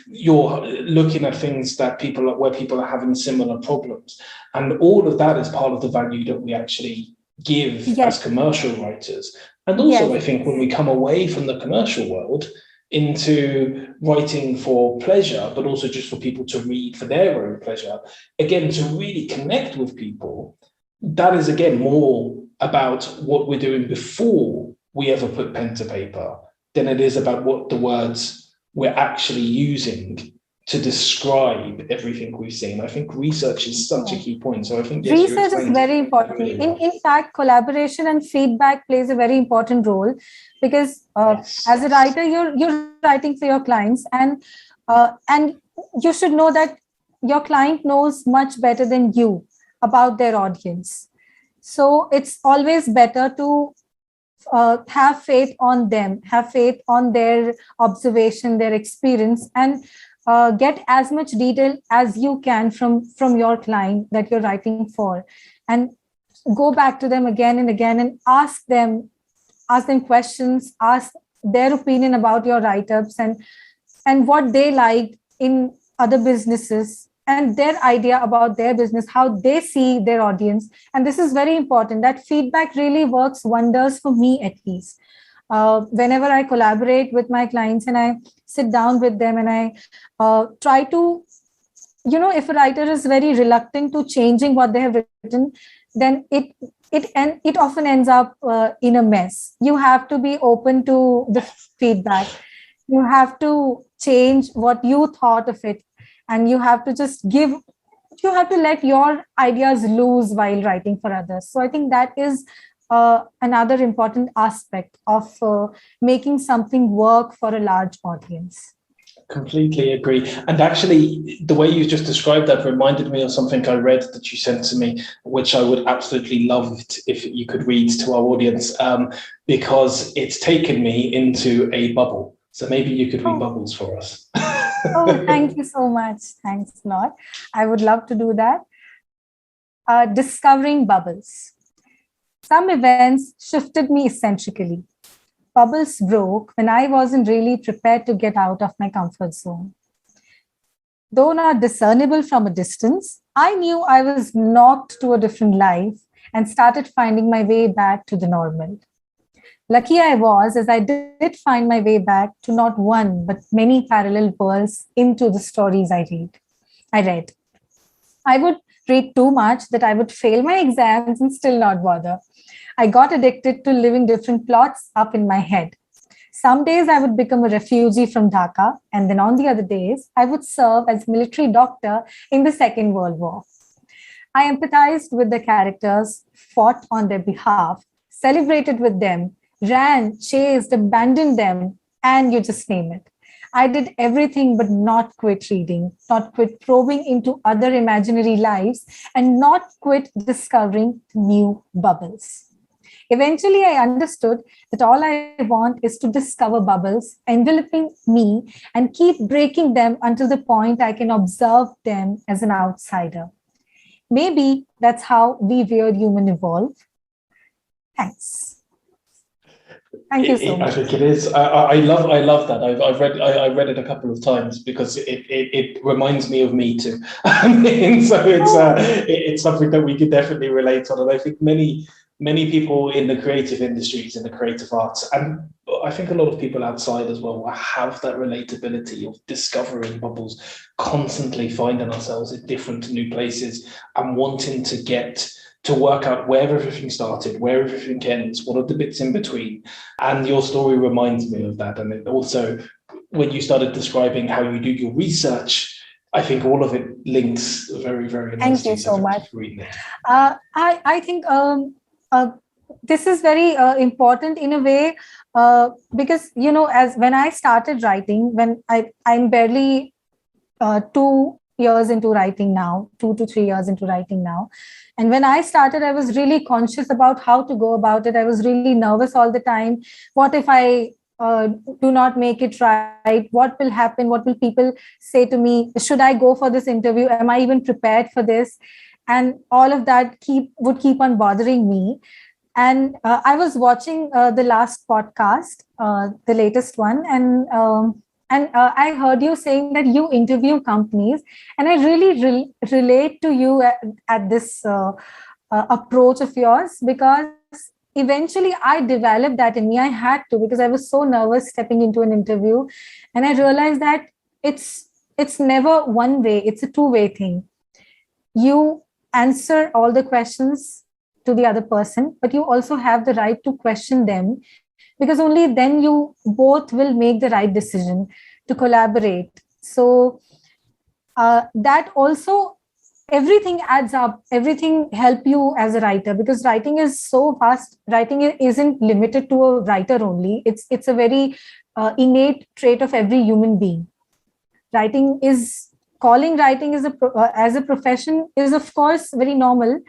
You're looking at things that where people are having similar problems. And all of that is part of the value that we actually give as commercial writers. And also, I think when we come away from the commercial world into writing for pleasure, but also just for people to read for their own pleasure, again, to really connect with people, that is, again, more about what we're doing before we ever put pen to paper than it is about what the words we're actually using to describe everything we've seen. I think research is such a key point. So I think research is very important. In fact, collaboration and feedback plays a very important role, because as a writer, you're writing for your clients, and you should know that your client knows much better than you about their audience. So it's always better to have faith on them, have faith on their observation, their experience, and get as much detail as you can from your client that you're writing for, and go back to them again and again and ask them questions, ask their opinion about your write-ups and what they liked in other businesses and their idea about their business, how they see their audience. And this is very important. That feedback really works wonders for me, at least. Whenever I collaborate with my clients and I sit down with them and I try to, if a writer is very reluctant to changing what they have written, then it often ends up in a mess. You have to be open to the feedback. You have to change what you thought of it, and you have to let your ideas loose while writing for others. So I think that is another important aspect of making something work for a large audience. Completely agree. And actually, the way you just described that reminded me of something I read that you sent to me, which I would absolutely love if you could read to our audience, because it's taken me into a bubble. So maybe you could read bubbles for us. Oh, thank you so much. Thanks a lot. I would love to do that. Discovering bubbles. Some events shifted me eccentrically. Bubbles broke when I wasn't really prepared to get out of my comfort zone. Though not discernible from a distance, I knew I was knocked to a different life and started finding my way back to the normal. Lucky I was, as I did find my way back to not one, but many parallel worlds into the stories I read. I would read too much that I would fail my exams and still not bother. I got addicted to living different plots up in my head. Some days I would become a refugee from Dhaka, and then on the other days, I would serve as military doctor in the Second World War. I empathized with the characters, fought on their behalf, celebrated with them, ran, chased, abandoned them, and you just name it. I did everything but not quit reading, not quit probing into other imaginary lives, and not quit discovering new bubbles. Eventually, I understood that all I want is to discover bubbles enveloping me and keep breaking them until the point I can observe them as an outsider. Maybe that's how we weird human evolve. Thanks. Thank you so much. I think it is. I love that. I read it a couple of times because it reminds me of me too. So it's something that we could definitely relate on. And I think many people in the creative industries, in the creative arts, and I think a lot of people outside as well, will have that relatability of discovering bubbles, constantly finding ourselves in different new places and wanting to work out where everything started, where everything ends, what are the bits in between. And your story reminds me of that. And it also, when you started describing how you do your research, I think all of it links very, very nicely. Thank you so much. I think this is very important in a way, because, as when I started writing, when I'm barely 2 years into writing now, 2 to 3 years into writing now. And when I started, I was really conscious about how to go about it. I was really nervous all the time. What if I do not make it right? What will happen? What will people say to me? Should I go for this interview? Am I even prepared for this? And all of that would keep on bothering me. And I was watching the last podcast, the latest one, and I heard you saying that you interview companies, and I really relate to you at this approach of yours, because eventually I developed that in me. I had to, because I was so nervous stepping into an interview, and I realized that it's never one way; it's a two-way thing. You answer all the questions to the other person, but you also have the right to question them, because only then you both will make the right decision to collaborate. So that also, everything adds up, everything help you as a writer, because writing is so vast. Writing isn't limited to a writer only. It's a very innate trait of every human being. Writing is calling writing as a profession is of course very normal,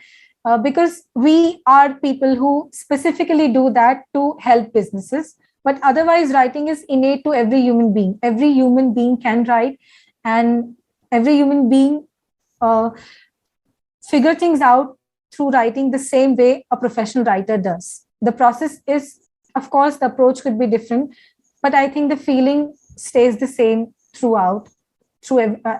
because we are people who specifically do that to help businesses. But otherwise, writing is innate to every human being. Every human being can write, and every human being figure things out through writing the same way a professional writer does. The process is, of course, the approach could be different, but I think the feeling stays the same throughout,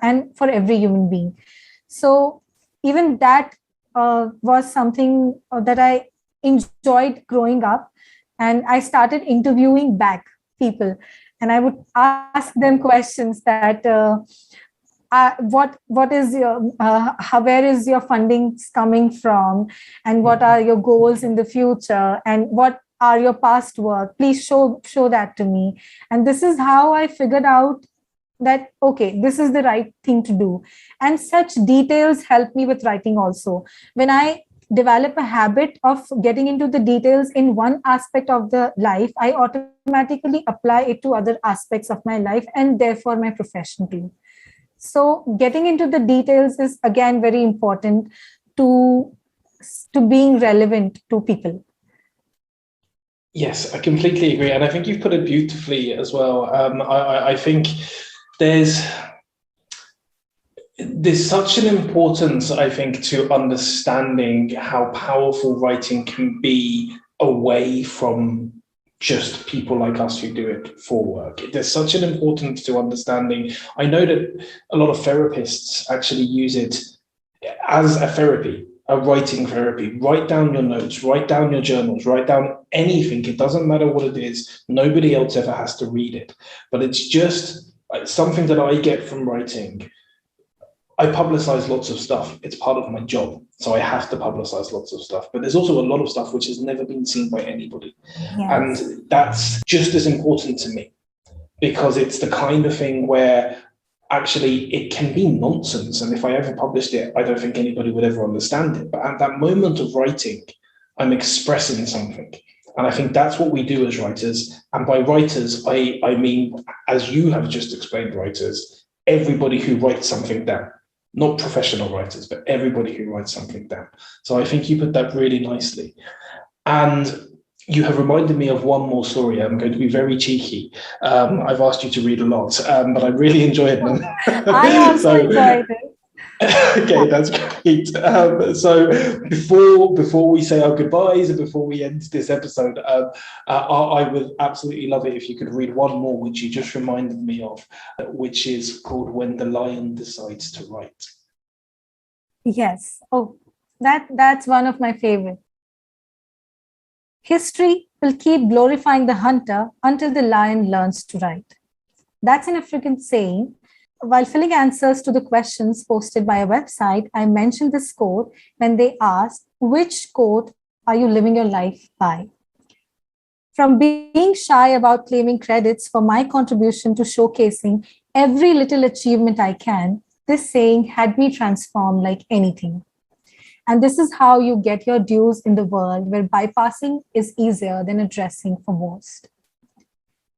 and for every human being. So even that was something that I enjoyed growing up, and I started interviewing back people, and I would ask them questions that what is your where is your funding coming from, and what are your goals in the future, and what are your past work? Please show that to me. And this is how I figured out that, okay, this is the right thing to do. And such details help me with writing also. When I develop a habit of getting into the details in one aspect of the life, I automatically apply it to other aspects of my life, and therefore my profession too. So getting into the details is again very important to being relevant to people. Yes, I completely agree. And I think you've put it beautifully as well. I think there's such an importance, I think, to understanding how powerful writing can be away from just people like us who do it for work. There's such an importance to understanding. I know that a lot of therapists actually use it as a therapy, a writing therapy. Write down your notes, write down your journals, write down anything. It doesn't matter what it is. Nobody else ever has to read it. But it's just something that I get from writing. I publicize lots of stuff. It's part of my job. So I have to publicize lots of stuff. But there's also a lot of stuff which has never been seen by anybody. Yes. And that's just as important to me, because it's the kind of thing where actually it can be nonsense. And if I ever published it, I don't think anybody would ever understand it. But at that moment of writing, I'm expressing something. And I think that's what we do as writers. And by writers, I mean, as you have just explained, writers, everybody who writes something down. Not professional writers, but everybody who writes something down. So I think you put that really nicely. And you have reminded me of one more story. I'm going to be very cheeky. I've asked you to read a lot, but I really enjoyed them. I also enjoyed it. Okay, that's great. So before we say our goodbyes and before we end this episode, I would absolutely love it if you could read one more, which you just reminded me of, which is called "When the Lion Decides to Write." Yes. Oh, that's one of my favorite. History will keep glorifying the hunter until the lion learns to write. That's an African saying. While filling answers to the questions posted by a website, I mentioned this quote when they asked, which quote are you living your life by? From being shy about claiming credits for my contribution to showcasing every little achievement I can, this saying had me transformed like anything. And this is how you get your dues in the world where bypassing is easier than addressing for most.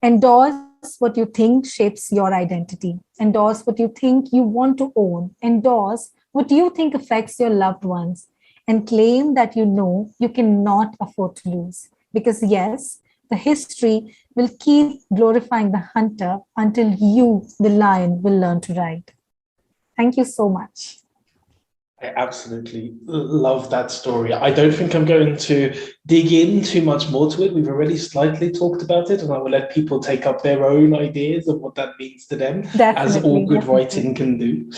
Endorse what you think shapes your identity. Endorse what you think you want to own. Endorse what you think affects your loved ones. And claim that you know you cannot afford to lose. Because yes, the history will keep glorifying the hunter until you, the lion, will learn to ride. Thank you so much. I absolutely love that story. I don't think I'm going to dig in too much more to it. We've already slightly talked about it, and I will let people take up their own ideas of what that means to them, as all good writing can do.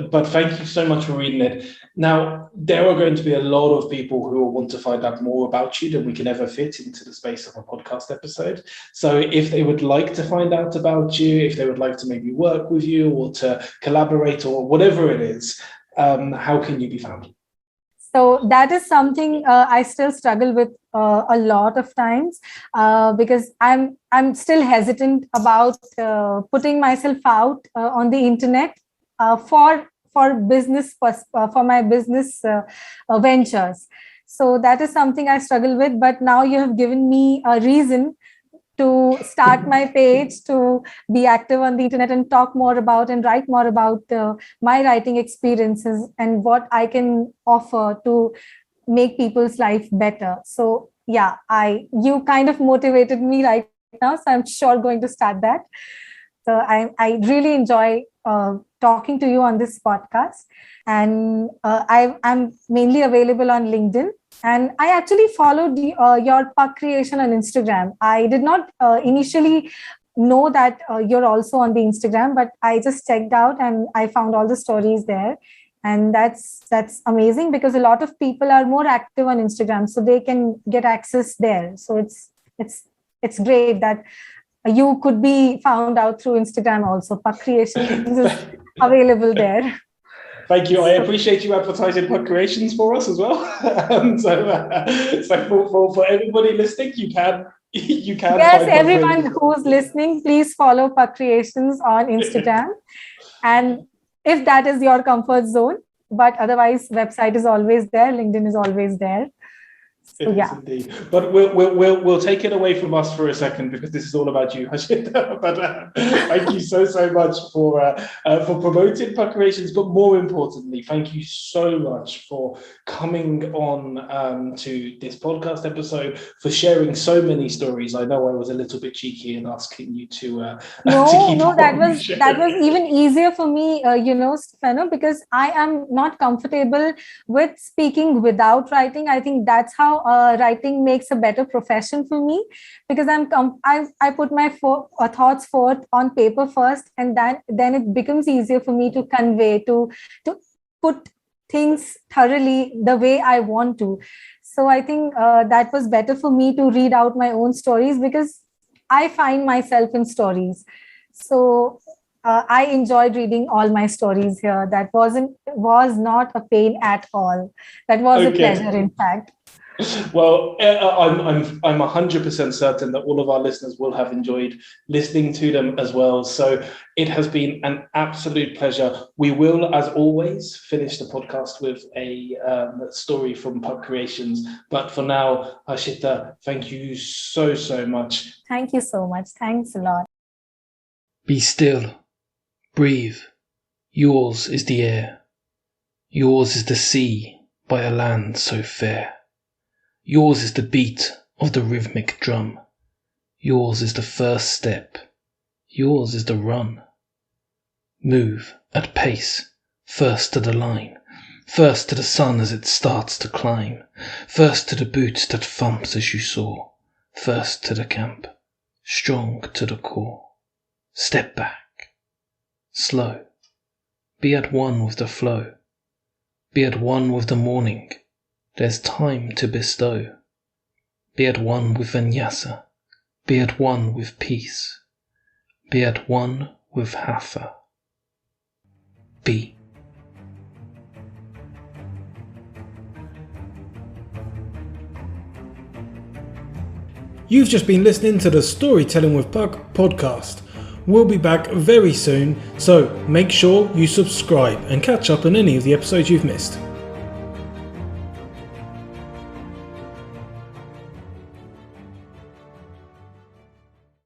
But thank you so much for reading it. Now, there are going to be a lot of people who will want to find out more about you than we can ever fit into the space of a podcast episode. So if they would like to find out about you, if they would like to maybe work with you or to collaborate or whatever it is, how can you be found? So that is something I still struggle with a lot of times because I'm still hesitant about putting myself out on the internet for business for my business ventures. So that is something I struggle with. But now you have given me a reason to start my page, to be active on the internet and talk more about and write more about my writing experiences and what I can offer to make people's life better. So yeah, you kind of motivated me right now, so I'm sure going to start that. So I really enjoy talking to you on this podcast, and I'm mainly available on LinkedIn. And I actually followed your Puck creation on Instagram. I did not initially know that you're also on the Instagram, but I just checked out and I found all the stories there. And that's amazing because a lot of people are more active on Instagram, so they can get access there. So it's great that you could be found out through Instagram also. Puck Creations is available there. Thank you. I appreciate you advertising Puck Creations for us as well. So for everybody listening, you can. Yes, everyone who's listening, please follow Puck Creations on Instagram. And if that is your comfort zone, but otherwise, website is always there. LinkedIn is always there. So, yeah. Indeed. But we'll take it away from us for a second because this is all about you, Harshita. But thank you so much for promoting Puck Creations. But more importantly, thank you so much for coming on to this podcast episode, for sharing so many stories. I know I was a little bit cheeky in asking you to. That was even easier for me, Stefano, because I am not comfortable with speaking without writing. I think that's how writing makes a better profession for me, because I put my thoughts forth on paper first, and then it becomes easier for me to convey, to put things thoroughly the way I want to. So I think that was better for me to read out my own stories, because I find myself in stories. So I enjoyed reading all my stories here. That was not a pain at all. That was a pleasure, in fact. Well, I'm 100% certain that all of our listeners will have enjoyed listening to them as well. So it has been an absolute pleasure. We will, as always, finish the podcast with a story from Puck Creations. But for now, Harshita, thank you so much. Thank you so much. Thanks a lot. Be still. Breathe. Yours is the air. Yours is the sea by a land so fair. Yours is the beat of the rhythmic drum. Yours is the first step. Yours is the run. Move at pace, first to the line, first to the sun as it starts to climb, first to the boots that thumps as you soar, first to the camp, strong to the core. Step back, slow, be at one with the flow, be at one with the morning. There's time to bestow. Be at one with vinyasa. Be at one with peace. Be at one with hatha. Be. You've just been listening to the Storytelling with Puck podcast. We'll be back very soon, so make sure you subscribe and catch up on any of the episodes you've missed.